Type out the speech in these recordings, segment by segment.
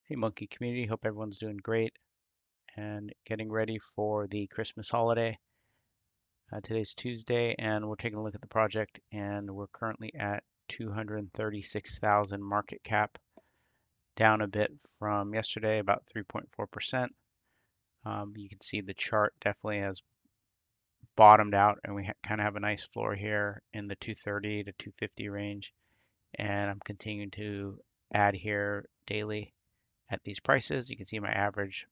Hey, Monkey community. Hope everyone's doing great and getting ready for the Christmas holiday. Today's Tuesday, and we're taking a look at the project, and we're currently at 236,000 market cap, down a bit from yesterday, about 3.4%. You can see the chart definitely has bottomed out, and we kind of have a nice floor here in the 230 to 250 range. And I'm continuing to add here daily at these prices. You can see my average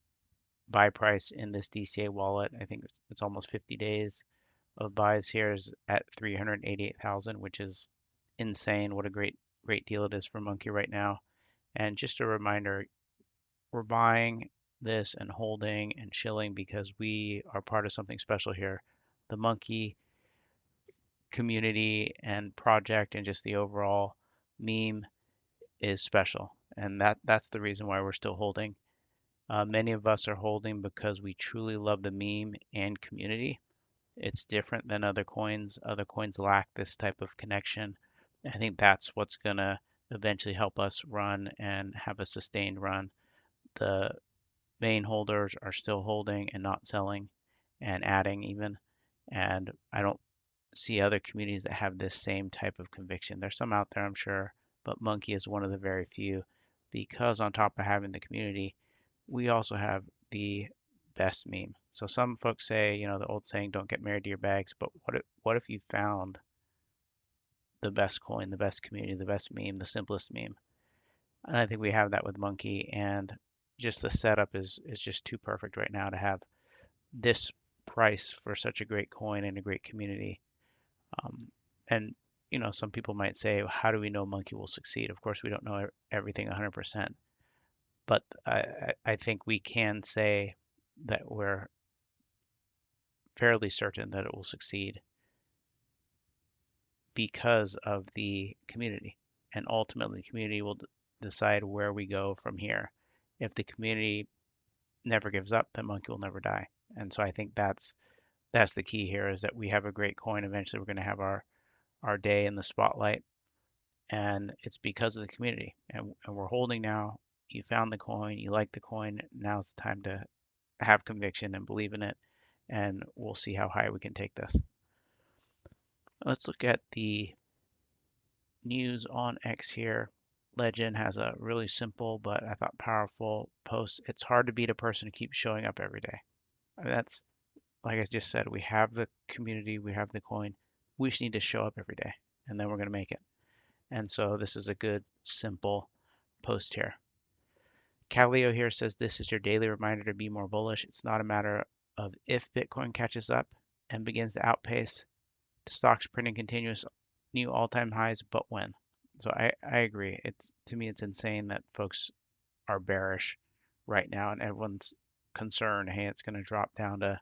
buy price in this DCA wallet. I think it's almost 50 days of buys here is at 388,000, which is insane. What a great deal it is for Monkey right now. And just a reminder, we're buying this and holding and chilling because we are part of something special here. The Monkey community and project and just the overall meme is special. And that's the reason why we're still holding. Many of us are holding because we truly love the meme and community. It's different than other coins. Other coins lack this type of connection. I think that's what's going to eventually help us run and have a sustained run. The main holders are still holding and not selling and adding even. And I don't see other communities that have this same type of conviction. There's some out there, I'm sure, but Monkey is one of the very few because on top of having the community, we also have the best meme. So some folks say, the old saying, don't get married to your bags, but what if you found the best coin, the best community, the best meme, the simplest meme? And I think we have that with Monkey, and just the setup is just too perfect right now to have this price for such a great coin and a great community. Um, and some people might say, how do we know Monkey will succeed? Of course, we don't know everything 100%, but I think we can say that we're fairly certain that it will succeed because of the community. And ultimately, the community will decide where we go from here. If the community never gives up, then Monkey will never die. And so I think that's the key here is that we have a great coin. Eventually, we're going to have our day in the spotlight, and it's because of the community. And we're holding now. You found the coin, you like the coin. Now's the time to have conviction and believe in it, and we'll see how high we can take this. Let's look at the news on X here. Legend has a really simple but I thought powerful post. It's hard to beat a person who keeps showing up every day. I mean, that's like I just said, we have the community, we have the coin. We just need to show up every day and then we're going to make it. And so this is a good, simple post here. Calio here says this is your daily reminder to be more bullish. It's not a matter of if Bitcoin catches up and begins to outpace the stocks printing continuous new all-time highs, but when? So I agree. It's to me it's insane that folks are bearish right now and everyone's concerned, hey, it's going to drop down to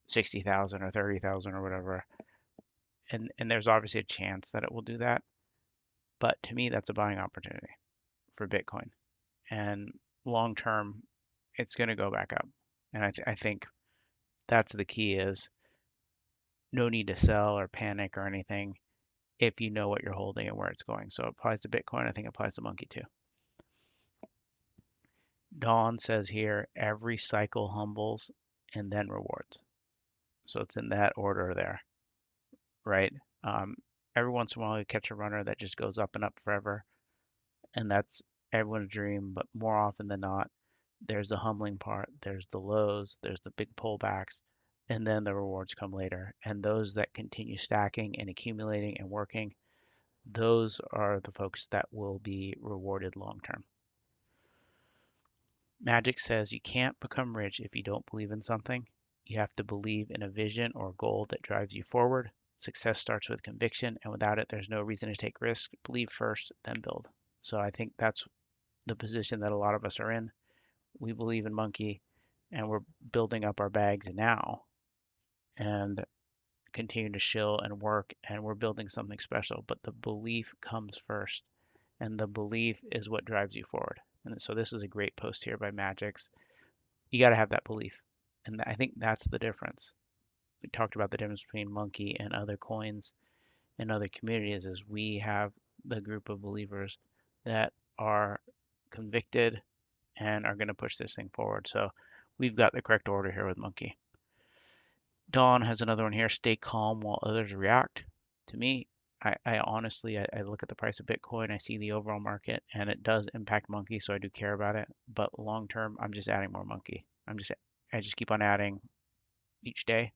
60,000 or 30,000 or whatever. And there's obviously a chance that it will do that, but to me that's a buying opportunity for Bitcoin. And long term, it's going to go back up. And I think that's the key is no need to sell or panic or anything if you know what you're holding and where it's going. So it applies to Bitcoin. I think it applies to Monkey too. Dawn says here, every cycle humbles and then rewards. So it's in that order there, right? Um, every once in a while you catch a runner that just goes up and up forever, and that's everyone's dream. But more often than not, there's the humbling part, there's the lows, there's the big pullbacks, and then the rewards come later. And those that continue stacking and accumulating and working, those are the folks that will be rewarded long term. Magic says you can't become rich if you don't believe in something. You have to believe in a vision or goal that drives you forward. Success starts with conviction, and without it, there's no reason to take risks. Believe first, then build. So I think that's the position that a lot of us are in. We believe in Monkey, and we're building up our bags now and continue to shill and work, and we're building something special. But the belief comes first, and the belief is what drives you forward. And so this is a great post here by Magix. You got to have that belief. And I think that's the difference. We talked about the difference between Monkey and other coins and other communities is we have the group of believers that are convicted and are going to push this thing forward. So we've got the correct order here with Monkey. Dawn has another one here. Stay calm while others react. To me, I honestly, I look at the price of Bitcoin, I see the overall market, and it does impact Monkey, so I do care about it. But long term, I'm just adding more Monkey. I just keep on adding each day,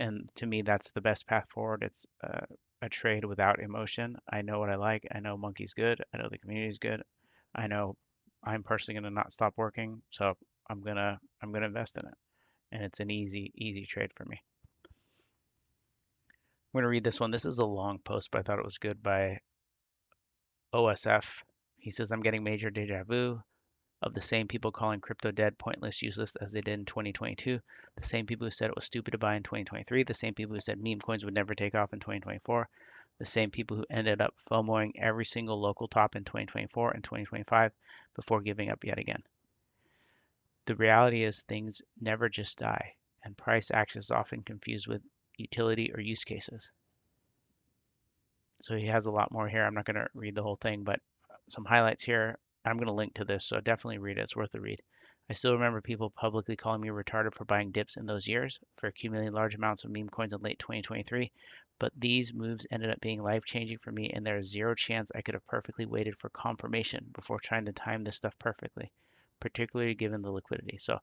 and to me, that's the best path forward. It's a trade without emotion. I know what I like. I know Monkey's good. I know the community's good. I know I'm personally gonna not stop working, so I'm gonna invest in it, and it's an easy trade for me. I'm going to read this one. This is a long post, but I thought it was good by OSF. He says, I'm getting major deja vu of the same people calling crypto dead, pointless, useless as they did in 2022. The same people who said it was stupid to buy in 2023. The same people who said meme coins would never take off in 2024. The same people who ended up FOMOing every single local top in 2024 and 2025 before giving up yet again. The reality is things never just die, and price action is often confused with utility or use cases. So he has a lot more here. I'm not going to read the whole thing, but some highlights here. I'm going to link to this, so definitely read it. It's worth a read. I still remember people publicly calling me retarded for buying dips in those years, for accumulating large amounts of meme coins in late 2023, but these moves ended up being life-changing for me, and there is zero chance I could have perfectly waited for confirmation before trying to time this stuff perfectly, particularly given the liquidity. So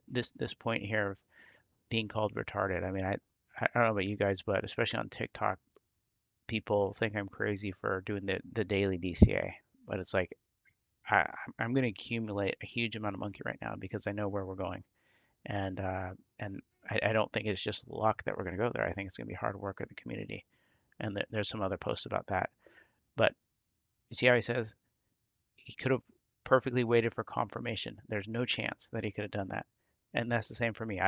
this point here of being called retarded, I mean, I don't know about you guys, but especially on TikTok, people think I'm crazy for doing the daily DCA, but it's like I, I'm going to accumulate a huge amount of monkey right now because I know where we're going, and I don't think it's just luck that we're going to go there. I think it's going to be hard work of the community, and there's some other posts about that. But you see how he says he could have perfectly waited for confirmation. There's no chance that he could have done that, and that's the same for me.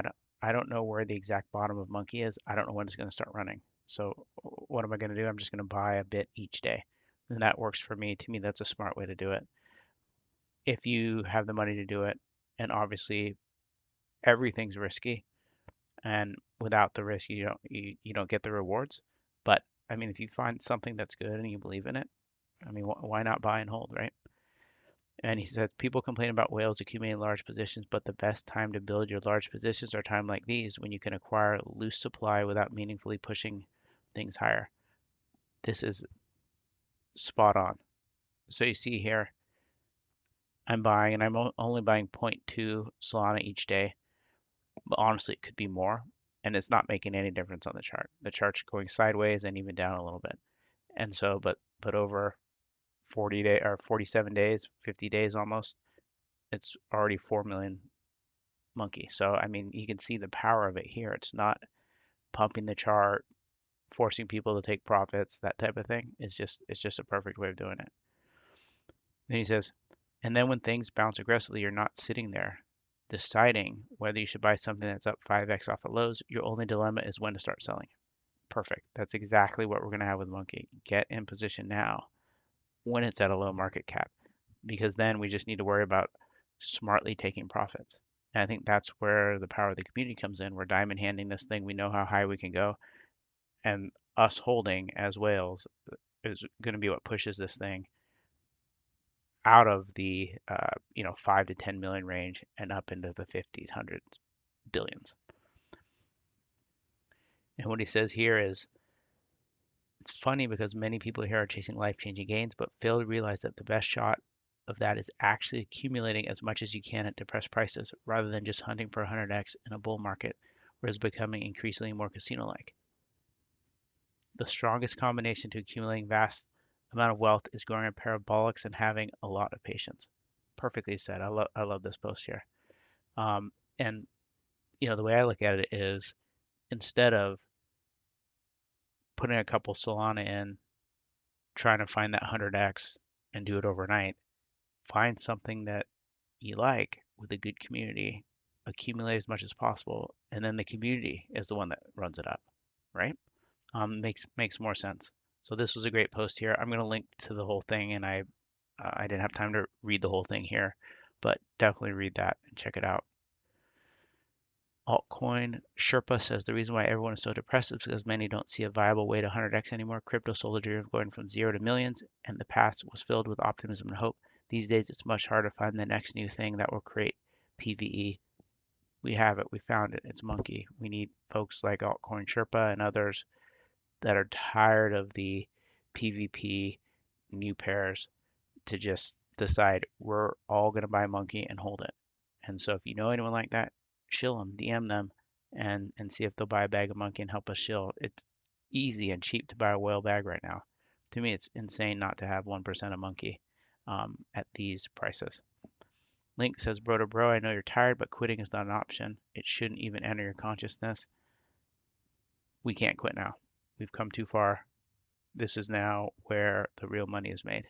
I don't know where the exact bottom of monkey is. I don't know when it's going to start running. So what am I going to do? I'm just going to buy a bit each day. And that works for me. To me, that's a smart way to do it. If you have the money to do it, and obviously everything's risky, and without the risk, you don't get the rewards. But I mean, if you find something that's good and you believe in it, I mean, why not buy and hold, right? And he said, people complain about whales accumulating large positions, but the best time to build your large positions are time like these when you can acquire loose supply without meaningfully pushing things higher. This is spot on. So you see here, I'm buying, and I'm only buying zero point 0.2 Solana each day, but honestly, it could be more, and it's not making any difference on the chart. The chart's going sideways and even down a little bit. And so, but over 40 day or 47 days, 50 days almost, it's already 4 million monkey. So I mean, you can see the power of it here. It's not pumping the chart, forcing people to take profits, that type of thing. It's just a perfect way of doing it. Then he says, and then when things bounce aggressively, you're not sitting there deciding whether you should buy something that's up 5x off the lows. Your only dilemma is when to start selling. Perfect. That's exactly what we're going to have with Monkey. Get in position now when it's at a low market cap, because then we just need to worry about smartly taking profits. And I think that's where the power of the community comes in. We're diamond handing this thing. We know how high we can go, and us holding as whales is going to be what pushes this thing out of the 5 to 10 million range and up into the 50s, hundreds, billions. And what he says here is, it's funny because many people here are chasing life-changing gains, but fail to realize that the best shot of that is actually accumulating as much as you can at depressed prices, rather than just hunting for 100x in a bull market, where it's becoming increasingly more casino-like. The strongest combination to accumulating vast amount of wealth is growing a parabolics and having a lot of patience. Perfectly said. I love this post here. And the way I look at it is, instead of putting a couple Solana in, trying to find that 100x and do it overnight, find something that you like with a good community, accumulate as much as possible, and then the community is the one that runs it up, right? Makes more sense. So this was a great post here. I'm going to link to the whole thing, and I didn't have time to read the whole thing here, but definitely read that and check it out. Altcoin Sherpa says the reason why everyone is so depressed is because many don't see a viable way to 100x anymore. Crypto sold a dream of going from zero to millions, and the past was filled with optimism and hope. These days, it's much harder to find the next new thing that will create PVE. We have it. We found it. It's Monkey. We need folks like Altcoin Sherpa and others that are tired of the PvP new pairs to just decide we're all going to buy Monkey and hold it. And so if you know anyone like that, shill them, DM them, and see if they'll buy a bag of Monkey and help us shill. It's easy and cheap to buy a whale bag right now. To me, it's insane not to have 1% of Monkey at these prices. Link says, bro to bro, I know you're tired, but quitting is not an option. It shouldn't even enter your consciousness. We can't quit now. We've come too far. This is now where the real money is made.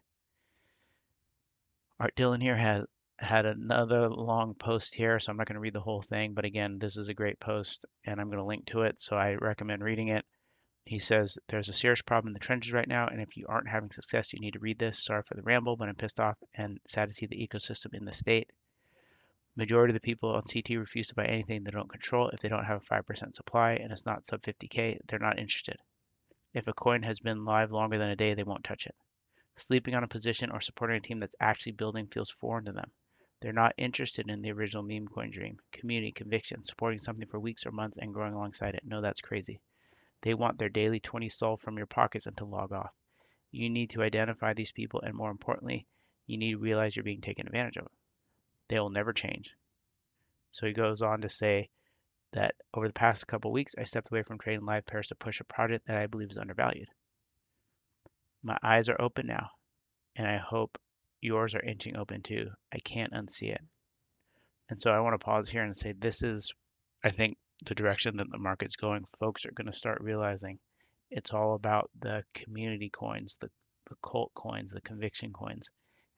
All right, Dylan here had another long post here, so I'm not going to read the whole thing, but again, this is a great post, and I'm going to link to it, so I recommend reading it. He says, there's a serious problem in the trenches right now, and if you aren't having success, you need to read this. Sorry for the ramble, but I'm pissed off and sad to see the ecosystem in the state. Majority of the people on CT refuse to buy anything they don't control. If they don't have a 5% supply and it's not sub 50K, they're not interested. If a coin has been live longer than a day, they won't touch it. Sleeping on a position or supporting a team that's actually building feels foreign to them. They're not interested in the original meme coin dream, community, conviction, supporting something for weeks or months and growing alongside it. No, that's crazy. They want their daily 20 sol from your pockets and to log off. You need to identify these people, and more importantly, you need to realize you're being taken advantage of. They will never change. So he goes on to say that over the past couple of weeks, I stepped away from trading live pairs to push a project that I believe is undervalued. My eyes are open now, and I hope yours are inching open too. I can't unsee it. And so I want to pause here and say this is, I think, the direction that the market's going. Folks are going to start realizing it's all about the community coins, the cult coins, the conviction coins.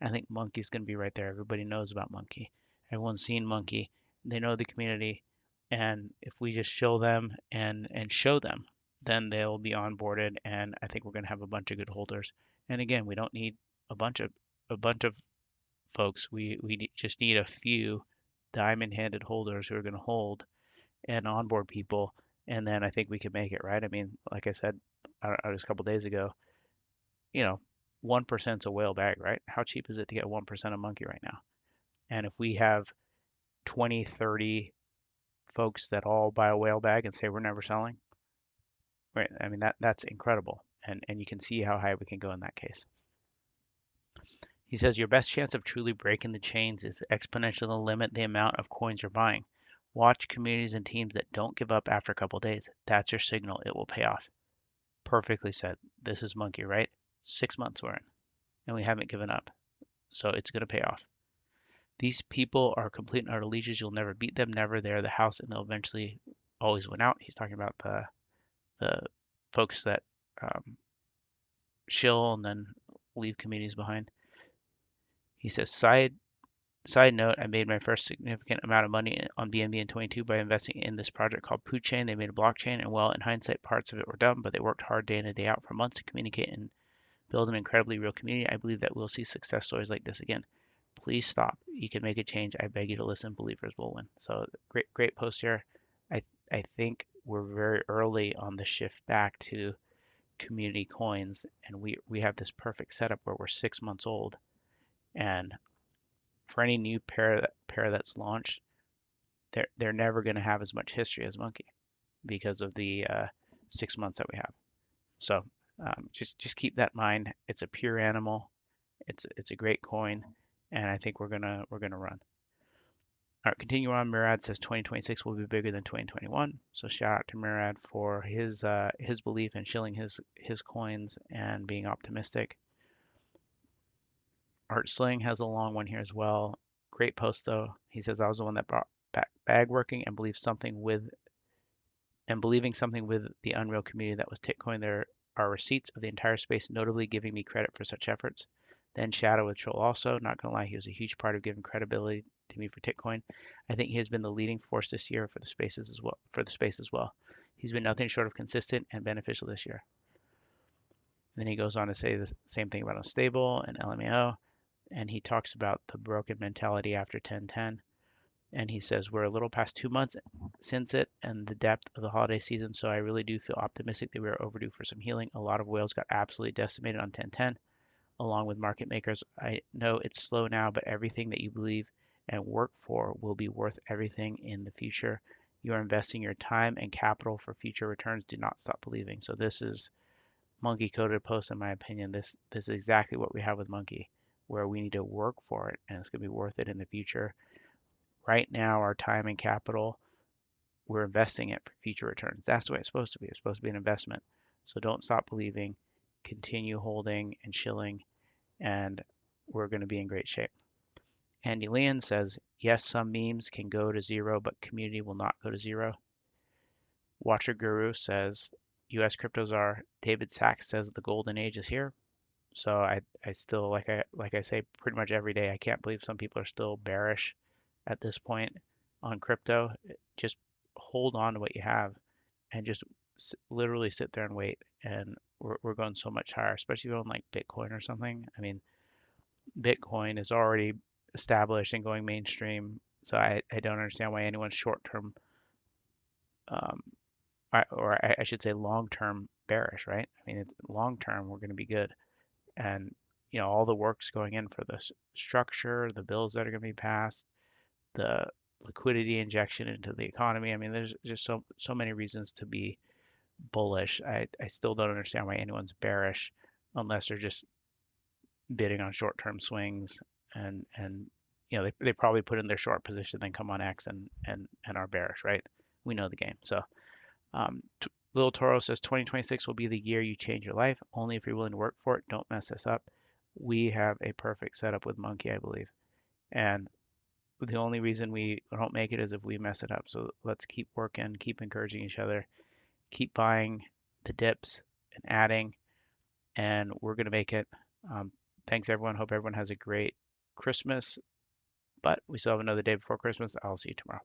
I think Monkey's going to be right there. Everybody knows about Monkey. Everyone's seen Monkey. They know the community. And if we just show them and show them, then they'll be onboarded. And I think we're going to have a bunch of good holders. And again, we don't need a bunch of folks. We just need a few diamond-handed holders who are going to hold and onboard people, and then I think we can make it, right? I mean, like I said, just a couple days ago, you know, 1% is a whale bag, right? How cheap is it to get 1% of Monkey right now? And if we have 20, 30 folks that all buy a whale bag and say we're never selling, right? I mean, that's incredible, and you can see how high we can go in that case. He says your best chance of truly breaking the chains is exponentially limit the amount of coins you're buying. Watch communities and teams that don't give up after a couple days. That's your signal. It will pay off. Perfectly said. This is Monkey, right? 6 months we're in, and we haven't given up. So it's going to pay off. These people are complete and utter leeches. You'll never beat them. Never. They're the house, and they'll eventually always win out. He's talking about the folks that shill and then leave communities behind. He says, Side note, I made my first significant amount of money on BNB in 22 by investing in this project called Poo Chain. They made a blockchain, and well, in hindsight, parts of it were dumb, but they worked hard day in and day out for months to communicate and build an incredibly real community. I believe that we'll see success stories like this again. Please stop. You can make a change. I beg you to listen. Believers will win. So great post here. I think we're very early on the shift back to community coins, and we have this perfect setup where we're 6 months old, and for any new pair that's launched, they're never going to have as much history as Monkey because of the 6 months that we have. So just keep that in mind. It's a pure animal. It's a great coin, and I think we're gonna run. All right, continue on. Murad says 2026 will be bigger than 2021. So shout out to Murad for his belief in shilling his coins and being optimistic. Art Sling has a long one here as well. Great post though. He says I was the one that brought back bagworking and believing something with the Unreal community that was titcoin. There are receipts of the entire space notably giving me credit for such efforts. Then Shadow with Troll also, not gonna lie, he was a huge part of giving credibility to me for Titcoin. I think he has been the leading force this year for the space as well. He's been nothing short of consistent and beneficial this year. Then he goes on to say the same thing about Unstable and LMAO, and he talks about the broken mentality after 1010. And he says we're a little past 2 months since it and the depth of the holiday season, so I really do feel optimistic that we are overdue for some healing. A lot of whales got absolutely decimated on 1010. along with market makers. I know it's slow now, but everything that you believe and work for will be worth everything in the future. You are investing your time and capital for future returns. Do not stop believing. So this is monkey coded post, in my opinion. This is exactly what we have with monkey, where we need to work for it and it's going to be worth it in the future. Right now, our time and capital, we're investing it for future returns. That's the way it's supposed to be. It's supposed to be an investment. So don't stop believing, continue holding and shilling, and we're going to be in great shape. Andy Leon says, yes, some memes can go to zero, but community will not go to zero. Watcher Guru says, US cryptos are. David Sachs says the golden age is here. So I still like I say pretty much every day, I can't believe some people are still bearish at this point on crypto. Just hold on to what you have and just literally sit there and wait. And we're going so much higher, especially if you own like Bitcoin or something. I mean, Bitcoin is already established and going mainstream. So I don't understand why anyone's short-term, um, or I should say long-term bearish, right? I mean, long-term, we're going to be good. And, all the work's going in for the structure, the bills that are going to be passed, the liquidity injection into the economy. I mean, there's just so many reasons to be bullish. I still don't understand why anyone's bearish unless they're just bidding on short-term swings and they probably put in their short position, then come on X and are bearish, right? We know the game. So Little Toro says 2026 will be the year you change your life, only if you're willing to work for it. Don't mess this up. We have a perfect setup with Monkey, I believe. And the only reason we don't make it is if we mess it up. So let's keep working, keep encouraging each other, keep buying the dips and adding, and we're going to make it. Um, Thanks, everyone. Hope everyone has a great Christmas, but we still have another day before Christmas. I'll see you tomorrow.